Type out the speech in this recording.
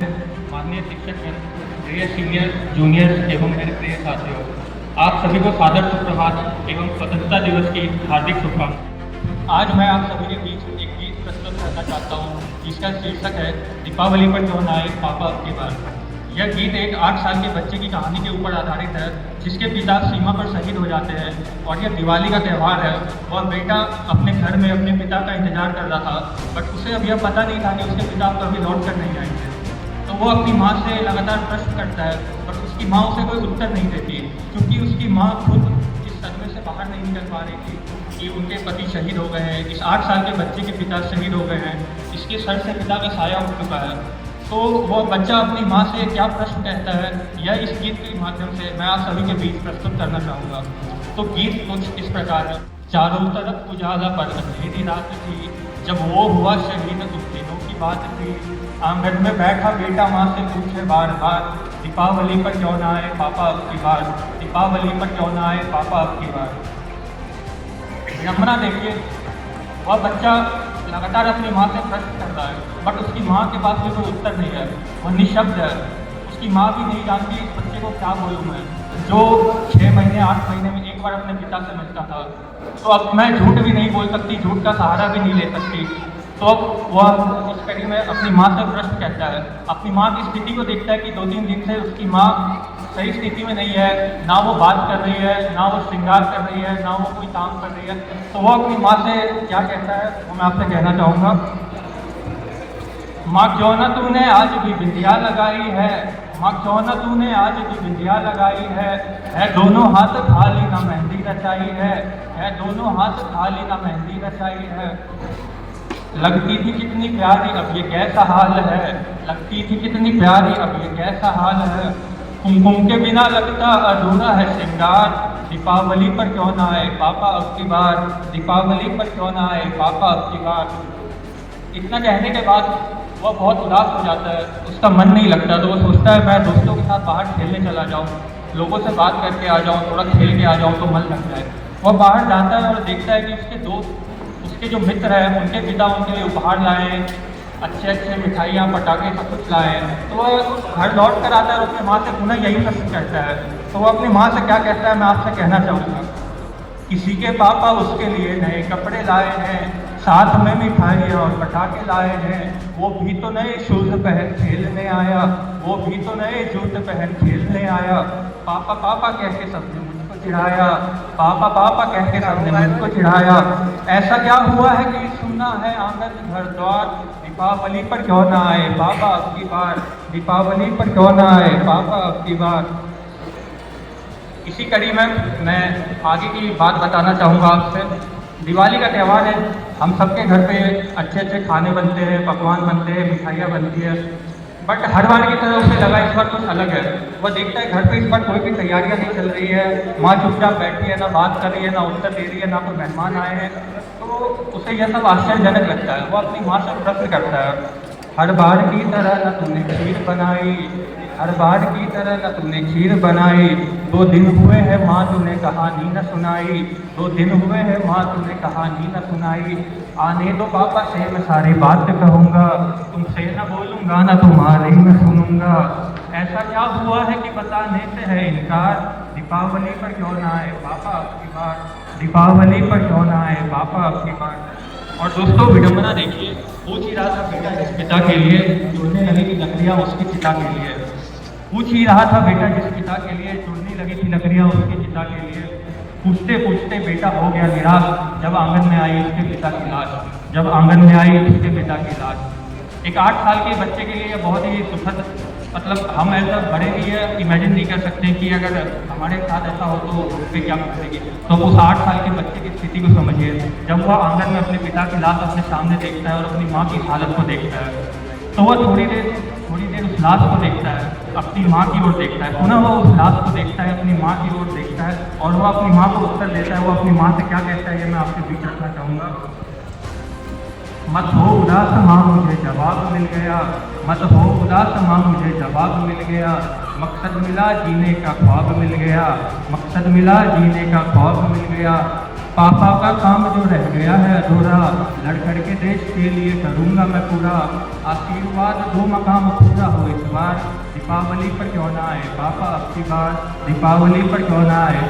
माननीय शिक्षकगण, प्रिय senior junior एवं मेरे प्रिय साथियों, आप सभी को सादर सुप्रभात एवं स्वतंत्रता दिवस की हार्दिक शुभकामनाएं। आज मैं आप सभी के बीच एक गीत प्रस्तुत करना चाहता हूँ जिसका शीर्षक है दीपावली पर क्यों ना आए पापा अब की बार। यह गीत एक 8 साल के बच्चे की कहानी के ऊपर आधारित है जिसके पिता सीमा पर शहीद हो जाते हैं और यह दिवाली का त्यौहार है। वह बेटा अपने घर में अपने पिता का इंतजार कर रहा था, बट उसे अब यह पता नहीं था कि उसके पिता कभी लौट कर नहीं आएंगे। तो वो अपनी माँ से लगातार प्रश्न करता है, बट उसकी माँ उसे कोई उत्तर नहीं देती क्योंकि उसकी माँ खुद इस सदमे से बाहर नहीं निकल पा रही थी कि उनके पति शहीद हो गए हैं। इस 8 साल के बच्चे के पिता शहीद हो गए हैं, इसके सर से पिता का साया उठ चुका है। तो वह बच्चा अपनी माँ से क्या प्रश्न कहता है, यह इस गीत के माध्यम से मैं आप सभी के बीच प्रस्तुत करना चाहूँगा। तो गीत कुछ इस प्रकार है। चारों तरफ उजाला पर अंधेरी रात थी, जब वो हुआ शहीद उस दिनों की बात थी। आंगन में बैठा बेटा माँ से पूछे बार बार, दीपावली पर क्यों ना आए पापा अब की बार, दीपावली पर क्यों ना आए पापा अब की बार। यमुना देखिए, वह बच्चा लगातार अपनी माँ से प्रश्न कर रहा है, बट उसकी माँ के पास भी कोई उत्तर नहीं है, वह निशब्द है। उसकी माँ भी नहीं जानती इस बच्चे को क्या बोलूँ मैं, जो 6 महीने 8 महीने में एक बार अपने पिता से मिलता था। तो अब मैं झूठ भी नहीं बोल सकती, झूठ का सहारा भी नहीं ले सकती। तो अब वह इस कड़ी में अपनी माँ से प्रश्न कहता है, अपनी माँ की स्थिति को देखता है कि 2-3 दिन से उसकी माँ सही स्थिति में नहीं है, ना वो बात कर रही है, ना वो श्रृंगार कर रही है, ना वो कोई काम कर रही है। तो वो अपनी माँ से क्या कहता है वो मैं आपसे कहना चाहूँगा। माँ क्यों ना तूने आज भी बिंदिया लगाई है, माँ क्यों ना तूने आज भी बिंदिया लगाई है दोनों हाथ खाली ना मेहंदी रचाई है दोनों हाथ खाली ना मेहंदी रचाई है। लगती थी कितनी प्यारी अब ये कैसा हाल है, लगती थी कितनी प्यारी अब ये कैसा हाल है। कुमकुम के बिना लगता अधूरा है श्रृंगार, दीपावली पर क्यों ना आए पापा अब की बार, दीपावली पर क्यों ना आए पापा अब की बार। इतना कहने के बाद वह बहुत उदास हो जाता है, उसका मन नहीं लगता। तो वो सोचता है मैं दोस्तों के साथ बाहर खेलने चला जाऊँ, लोगों से बात करके आ जाऊँ, थोड़ा खेल के आ जाऊँ तो मन लग जाए। वह बाहर जाता है और देखता है कि उसके दोस्त, उसके जो मित्र हैं, उनके पिता उनके लिए उपहार लाए हैं, अच्छे अच्छे मिठाइयाँ पटाखे सब कुछ लाए हैं। तो वह घर लौट कर आता है और अपनी माँ से पुनः यही प्रश्न करता है। तो वो अपनी माँ से क्या कहता है मैं आपसे कहना चाहूँगा। किसी के पापा उसके लिए नए कपड़े लाए हैं, साथ में मिठाइयाँ और पटाखे लाए हैं, वो भी तो नए शूज पहन खेलने आया, वो भी तो नए जूते पहन खेलने आया। पापा पापा कह के सबने मुझको चिढ़ाया, पापा पापा कह के सबने मुझको चिढ़ाया। ऐसा क्या हुआ है कि सुनना है आंगन घर द्वार, दीपावली पर क्यों ना आए पापा अब की बार, दीपावली पर क्यों ना आए पापा अब की बार। इसी कड़ी में मैं आगे की बात बताना चाहूँगा आपसे। दिवाली का त्यौहार है, हम सबके घर पे अच्छे अच्छे खाने बनते हैं, पकवान बनते हैं, मिठाइयाँ बनती है, बट हर बार की तरह उसे लगा इस बार कुछ अलग है। वह देखता है घर पे इस बार कोई भी तैयारियाँ नहीं चल रही है, माँ चुपचाप बैठी है, ना बात कर रही है, ना उत्तर दे रही है, ना कोई मेहमान आए हैं। तो उसे यह सब आश्चर्यजनक लगता है। वो अपनी माँ से प्रश्न करता है, हर बार की तरह न तूने खीर बनाई, हर बार की तरह न तूने खीर बनाई, 2 दिन हुए हैं माँ तूने कहानी न सुनाई, 2 दिन हुए हैं माँ तूने कहानी न सुनाई। आने दो पापा से मैं सारी बात कहूँगा, तुमसे न बोलूँगा न तुम्हारे में सुनूँगा। ऐसा क्या हुआ है कि बताने से है इनकार, दीपावली पर क्यों ना आए पापा अब की बार, दीपावली पर क्यों ना आए पापा अब की बार। और दोस्तों विडंबना देखिए, पूछ ही रहा था बेटा जिस पिता के लिए जुड़ने लगी थी लकड़ियाँ उसकी चिता के लिए, पूछ ही रहा था बेटा जिस पिता के लिए जुड़ने लगी थी लकड़ियाँ उसकी चिता के लिए। पूछते पूछते बेटा हो गया निराश, जब आंगन में आई उसके पिता की लाश, जब आंगन में आई उसके पिता की लाश। एक 8 साल के बच्चे के लिए यह बहुत ही सुखद, मतलब हम ऐसा बड़े भी है इमेजिन नहीं कर सकते कि अगर हमारे साथ ऐसा हो तो वे क्या करेंगे। तो उस 8 साल के बच्चे की स्थिति को समझिए, जब वह आंगन में अपने पिता की लाश अपने सामने देखता है और अपनी माँ की हालत को देखता है, तो वह थोड़ी देर उस लाश को देखता है, अपनी माँ की ओर देखता है, पुनः वह उस लाश को देखता है, अपनी माँ की ओर देखता है और वह अपनी माँ को उत्तर देता है। वो अपनी माँ से क्या कहता है ये मैं आपके बीच रखना चाहूँगा। मत हो उदास माँ मुझे जवाब मिल गया, मत हो उदास माँ मुझे जवाब मिल गया, मकसद मिला जीने का ख्वाब मिल गया, मकसद मिला जीने का ख्वाब मिल गया। पापा का काम जो रह गया है अधूरा, लड़खड़ के देश के लिए करूँगा मैं पूरा। आशीर्वाद दो मकाम पूरा हो इस बार, दीपावली पर क्यों ना आए पापा अब की बार, दीपावली पर क्यों ना आए